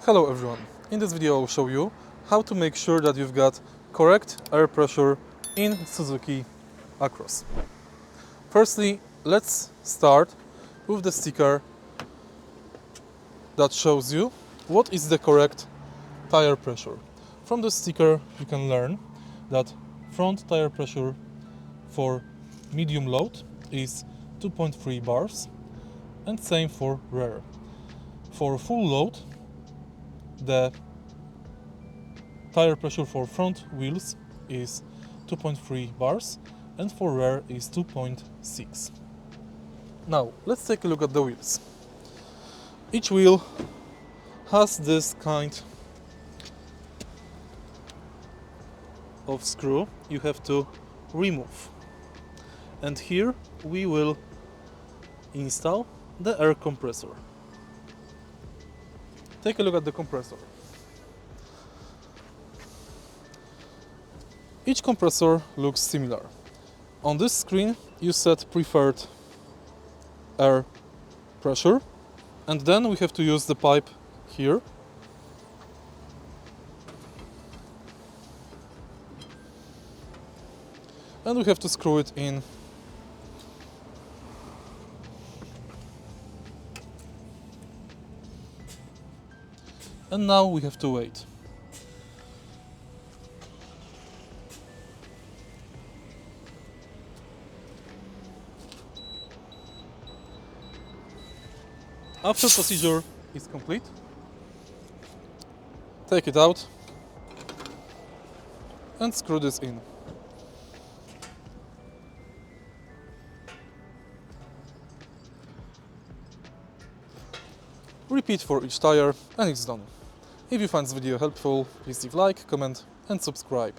Hello everyone, in this video I will show you how to make sure that you've got correct air pressure in Suzuki Across. Firstly, let's start with the sticker that shows you what is the correct tire pressure. From the sticker you can learn that front tire pressure for medium load is 2.3 bars and same for rear. For full load, the tire pressure for front wheels is 2.3 bars and for rear is 2.6. Now let's take a look at the wheels. Each wheel has this kind of screw you have to remove, and here we will install the air compressor. Take a look at the compressor. Each compressor looks similar. On this screen you set preferred air pressure, and then we have to use the pipe here and we have to screw it in. And now we have to wait. After procedure is complete, take it out and screw this in. Repeat for each tire and it's done. If you find this video helpful, please leave like, comment and subscribe.